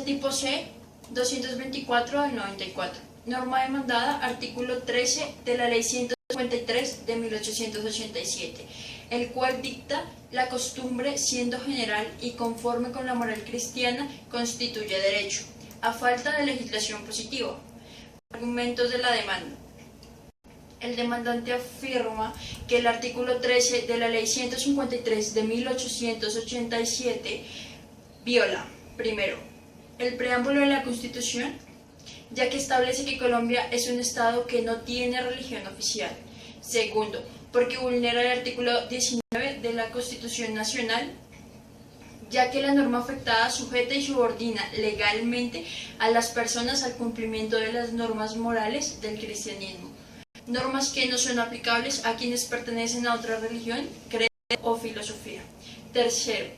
tipo C, 224 del 94. Norma demandada, artículo 13 de la Ley 153 de 1887, el cual dicta la costumbre, siendo general y conforme con la moral cristiana, constituye derecho, a falta de legislación positiva. Argumentos de la demanda. El demandante afirma que el artículo 13 de la Ley 153 de 1887 viola, primero, el preámbulo de la Constitución, ya que establece que Colombia es un Estado que no tiene religión oficial. Segundo, porque vulnera el artículo 19 de la Constitución Nacional, ya que la norma afectada sujeta y subordina legalmente a las personas al cumplimiento de las normas morales del cristianismo, normas que no son aplicables a quienes pertenecen a otra religión, credo o filosofía. Tercero,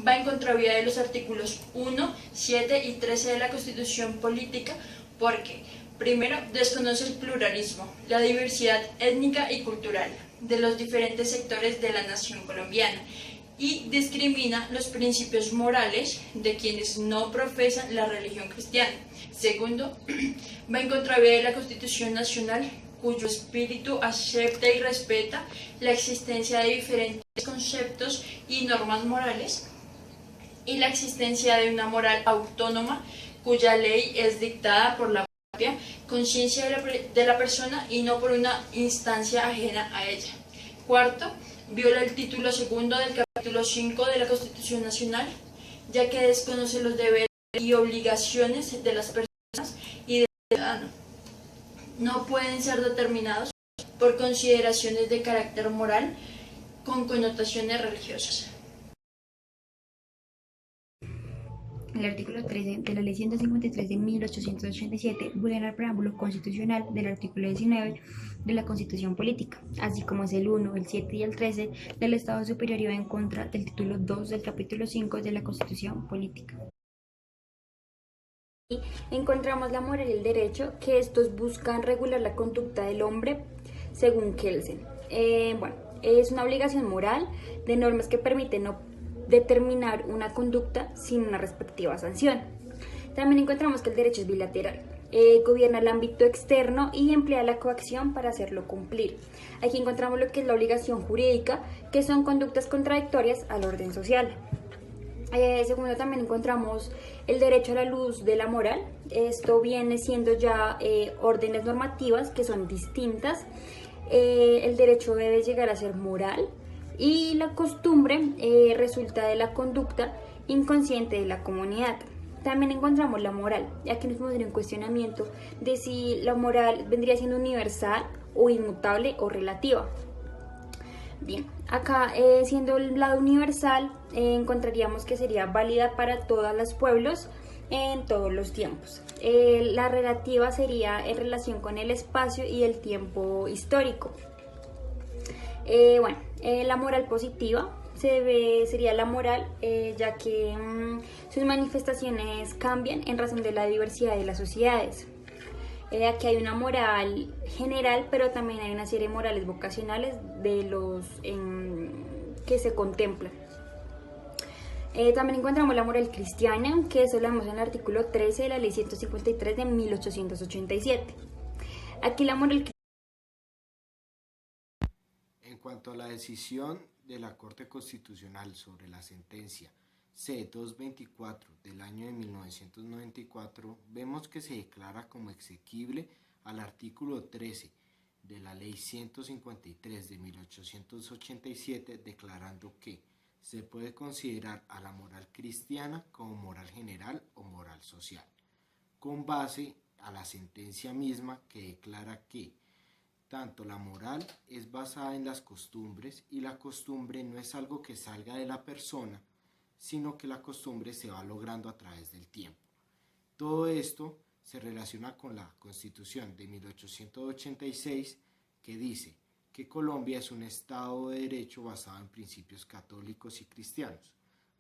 va en contravía de los artículos 1, 7 y 13 de la Constitución Política porque, primero, desconoce el pluralismo, la diversidad étnica y cultural de los diferentes sectores de la nación colombiana y discrimina los principios morales de quienes no profesan la religión cristiana. Segundo, va en contravía de la Constitución Nacional, cuyo espíritu acepta y respeta la existencia de diferentes conceptos y normas morales y la existencia de una moral autónoma cuya ley es dictada por la propia conciencia de la persona y no por una instancia ajena a ella. Cuarto, viola el título segundo del capítulo 5 de la Constitución Nacional, ya que desconoce los deberes y obligaciones de las personas y del ciudadano. No pueden ser determinados por consideraciones de carácter moral con connotaciones religiosas. El artículo 13 de la Ley 153 de 1887 vulnera el preámbulo constitucional del artículo 19 de la Constitución Política, así como es el 1, el 7 y el 13 del Estado Superior y va en contra del título 2 del capítulo 5 de la Constitución Política. Y encontramos la moral y el derecho, que estos buscan regular la conducta del hombre según Kelsen. Es una obligación moral de normas que permiten determinar una conducta sin una respectiva sanción. También encontramos que el derecho es bilateral. Gobierna el ámbito externo y emplea la coacción para hacerlo cumplir. Aquí encontramos lo que es la obligación jurídica, que son conductas contradictorias al orden social. Segundo, también encontramos el derecho a la luz de la moral. Esto viene siendo ya órdenes normativas que son distintas. El derecho debe llegar a ser moral y la costumbre resulta de la conducta inconsciente de la comunidad. También encontramos la moral. Aquí nos pondría un cuestionamiento de si la moral vendría siendo universal o inmutable o relativa. Bien, acá siendo el lado universal, encontraríamos que sería válida para todos los pueblos en todos los tiempos. La relativa sería en relación con el espacio y el tiempo histórico. La moral positiva sería la moral, ya que sus manifestaciones cambian en razón de la diversidad de las sociedades. Aquí hay una moral general, pero también hay una serie de morales vocacionales de los que se contemplan. También encontramos la moral cristiana, que eso lo vemos en el artículo 13 de la Ley 153 de 1887. Aquí la moral cristiana. En cuanto a la decisión de la Corte Constitucional sobre la sentencia C-224 del año de 1994, vemos que se declara como exequible al artículo 13 de la Ley 153 de 1887, declarando que se puede considerar a la moral cristiana como moral general o moral social, con base a la sentencia misma que declara que tanto la moral es basada en las costumbres y la costumbre no es algo que salga de la persona, sino que la costumbre se va logrando a través del tiempo. Todo esto se relaciona con la Constitución de 1886, que dice que Colombia es un Estado de Derecho basado en principios católicos y cristianos.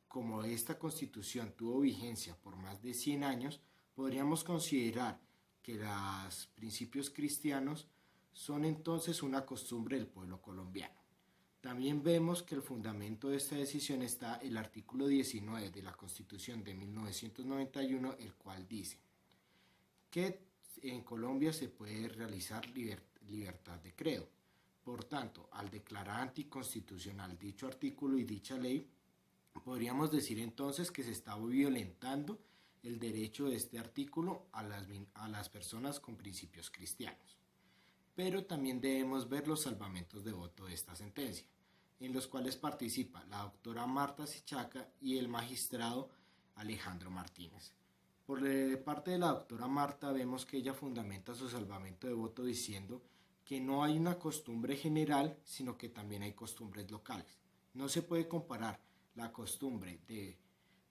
Como esta Constitución tuvo vigencia por más de 100 años, podríamos considerar que los principios cristianos son entonces una costumbre del pueblo colombiano. También vemos que el fundamento de esta decisión está el artículo 19 de la Constitución de 1991, el cual dice que en Colombia se puede realizar libertad de credo. Por tanto, al declarar anticonstitucional dicho artículo y dicha ley, podríamos decir entonces que se está violentando el derecho de este artículo a las personas con principios cristianos. Pero también debemos ver los salvamentos de voto de esta sentencia, en los cuales participa la doctora Marta Sichaca y el magistrado Alejandro Martínez. Por parte de la doctora Marta vemos que ella fundamenta su salvamento de voto diciendo que no hay una costumbre general, sino que también hay costumbres locales. No se puede comparar la costumbre de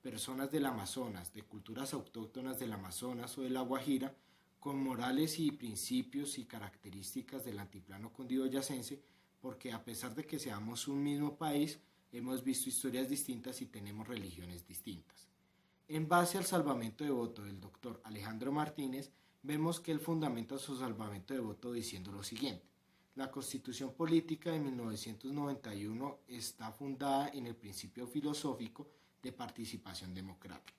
personas del Amazonas, de culturas autóctonas del Amazonas o de la Guajira, con morales y principios y características del altiplano cundiboyacense, porque a pesar de que seamos un mismo país, hemos visto historias distintas y tenemos religiones distintas. En base al salvamento de voto del doctor Alejandro Martínez, vemos que él fundamenta su salvamento de voto diciendo lo siguiente: la Constitución Política de 1991 está fundada en el principio filosófico de participación democrática.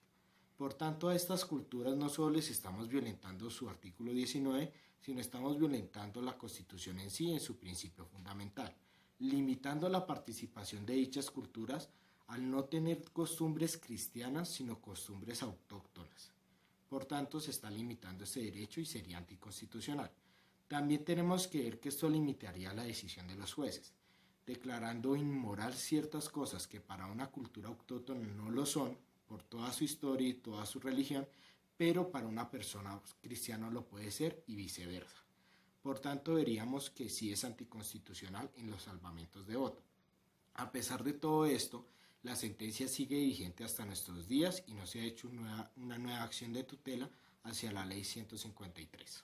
Por tanto, a estas culturas no solo les estamos violentando su artículo 19, sino estamos violentando la Constitución en sí, en su principio fundamental, limitando la participación de dichas culturas al no tener costumbres cristianas, sino costumbres autóctonas. Por tanto, se está limitando ese derecho y sería anticonstitucional. También tenemos que ver que esto limitaría la decisión de los jueces, declarando inmoral ciertas cosas que para una cultura autóctona no lo son, por toda su historia y toda su religión, pero para una persona cristiana lo puede ser y viceversa. Por tanto, veríamos que sí es anticonstitucional en los salvamentos de voto. A pesar de todo esto, la sentencia sigue vigente hasta nuestros días y no se ha hecho una nueva acción de tutela hacia la ley 153.